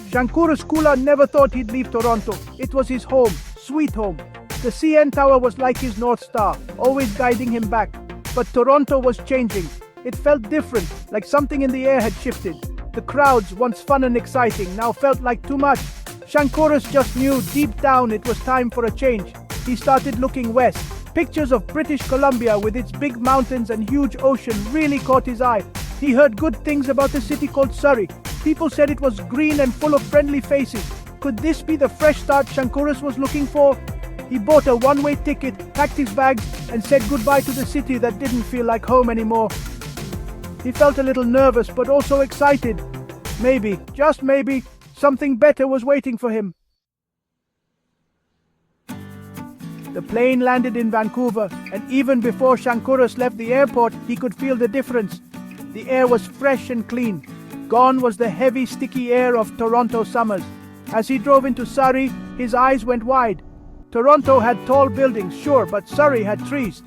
Shankourus Kula never thought he'd leave Toronto. It was his home, sweet home. The CN Tower was like his North Star, always guiding him back. But Toronto was changing. It felt different, like something in the air had shifted. The crowds, once fun and exciting, now felt like too much. Shankourus just knew deep down it was time for a change. He started looking west. Pictures of British Columbia with its big mountains and huge ocean really caught his eye. He heard good things about the city called Surrey. People said it was green and full of friendly faces. Could this be the fresh start Shankourus was looking for? He bought a one-way ticket, packed his bags, and said goodbye to the city that didn't feel like home anymore. He felt a little nervous, but also excited. Maybe, just maybe, something better was waiting for him. The plane landed in Vancouver, and even before Shankourus left the airport, he could feel the difference. The air was fresh and clean. Gone was the heavy, sticky air of Toronto summers. As he drove into Surrey, his eyes went wide. Toronto had tall buildings, sure, but Surrey had trees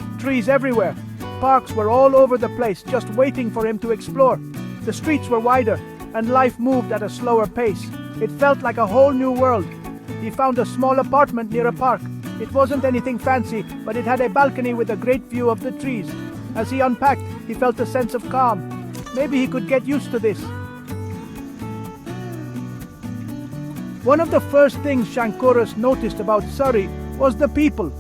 everywhere. Parks were all over the place, just waiting for him to explore. The streets were wider, and life moved at a slower pace. It felt like a whole new world. He found a small apartment near a park. It wasn't anything fancy, but it had a balcony with a great view of the trees. As he unpacked, he felt a sense of calm. Maybe he could get used to this. One of the first things Shankourus noticed about Surrey was the people.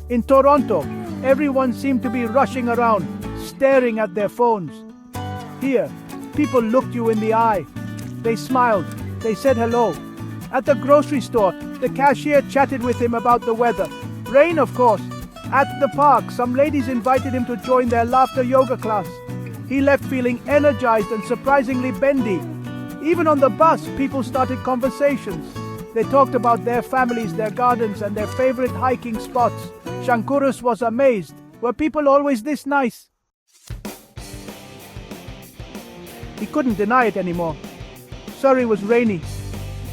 In Toronto, everyone seemed to be rushing around, staring at their phones. Here, people looked you in the eye. They smiled. They said hello. At the grocery store, the cashier chatted with him about the weather. Rain, of course. At the park, some ladies invited him to join their laughter yoga class. He left feeling energized and surprisingly bendy. Even on the bus, people started conversations. They talked about their families, their gardens, and their favorite hiking spots. Shankourus was amazed. Were people always this nice? He couldn't deny it anymore. Surrey was rainy.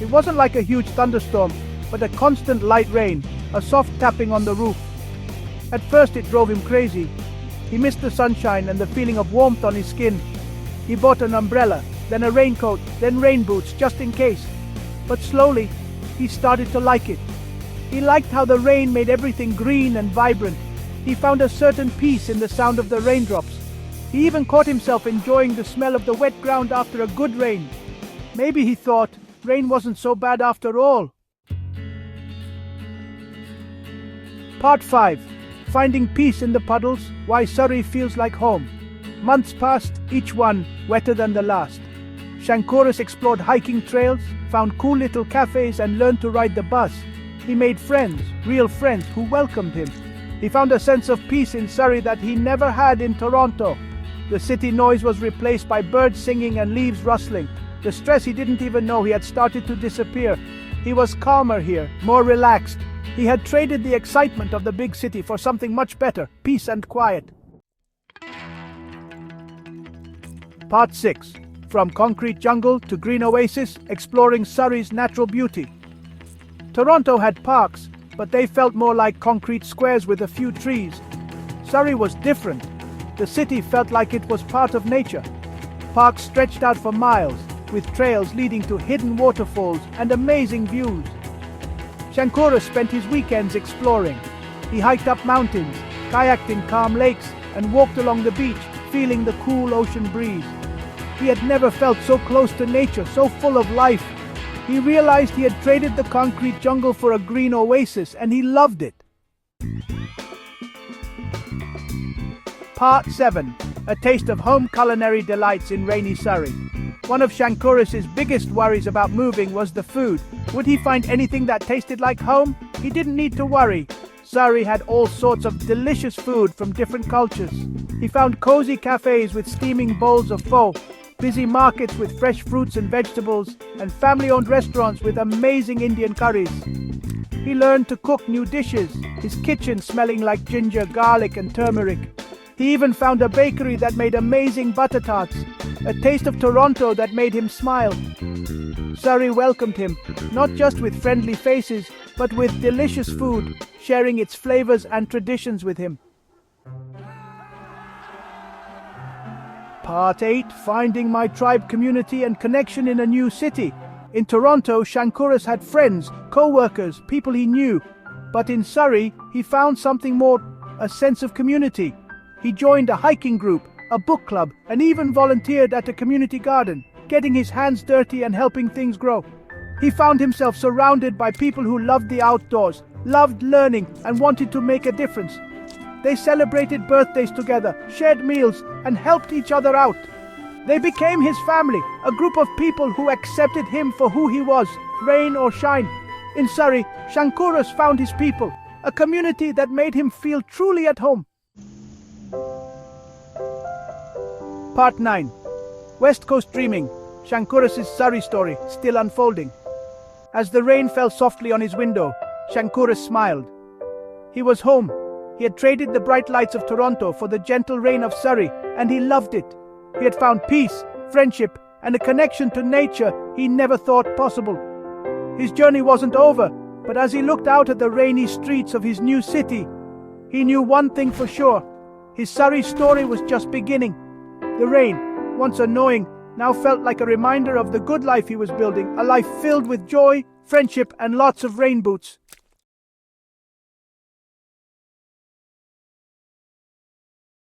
It wasn't like a huge thunderstorm, but a constant light rain, a soft tapping on the roof. At first it drove him crazy. He missed the sunshine and the feeling of warmth on his skin. He bought an umbrella, then a raincoat, then rain boots, just in case. But slowly, he started to like it. He liked how the rain made everything green and vibrant. He found a certain peace in the sound of the raindrops. He even caught himself enjoying the smell of the wet ground after a good rain. Maybe, he thought, rain wasn't so bad after all. Part 5. Finding peace in the puddles, why Surrey feels like home. Months passed, each one wetter than the last. Shankourus explored hiking trails, found cool little cafes, and learned to ride the bus. He made friends, real friends, who welcomed him. He found a sense of peace in Surrey that he never had in Toronto. The city noise was replaced by birds singing and leaves rustling. The stress he didn't even know he had started to disappear. He was calmer here, more relaxed. He had traded the excitement of the big city for something much better, peace and quiet. Part 6. From concrete jungle to green oasis, exploring Surrey's natural beauty. Toronto had parks, but they felt more like concrete squares with a few trees. Surrey was different. The city felt like it was part of nature. Parks stretched out for miles, with trails leading to hidden waterfalls and amazing views. Shankourus spent his weekends exploring. He hiked up mountains, kayaked in calm lakes, and walked along the beach, feeling the cool ocean breeze. He had never felt so close to nature, so full of life. He realized he had traded the concrete jungle for a green oasis, and he loved it. Part 7. A taste of home culinary delights in rainy Surrey. One of Shankourus's biggest worries about moving was the food. Would he find anything that tasted like home? He didn't need to worry. Surrey had all sorts of delicious food from different cultures. He found cozy cafes with steaming bowls of pho, busy markets with fresh fruits and vegetables, and family-owned restaurants with amazing Indian curries. He learned to cook new dishes, his kitchen smelling like ginger, garlic, and turmeric. He even found a bakery that made amazing butter tarts, a taste of Toronto that made him smile. Surrey welcomed him, not just with friendly faces, but with delicious food, sharing its flavors and traditions with him. Part 8. Finding my tribe community and connection in a new city. In Toronto, Shankourus had friends, co-workers, people he knew. But in Surrey, he found something more, a sense of community. He joined a hiking group, a book club, and even volunteered at a community garden, getting his hands dirty and helping things grow. He found himself surrounded by people who loved the outdoors, loved learning, and wanted to make a difference. They celebrated birthdays together, shared meals, and helped each other out. They became his family, a group of people who accepted him for who he was, rain or shine. In Surrey, Shankourus found his people, a community that made him feel truly at home. Part 9. West Coast Dreaming. Shankourus' Surrey story, still unfolding. As the rain fell softly on his window, Shankourus smiled. He was home. He had traded the bright lights of Toronto for the gentle rain of Surrey, and he loved it. He had found peace, friendship, and a connection to nature he never thought possible. His journey wasn't over, but as he looked out at the rainy streets of his new city, he knew one thing for sure. His Surrey story was just beginning. The rain, once annoying, now felt like a reminder of the good life he was building, a life filled with joy, friendship, and lots of rain boots.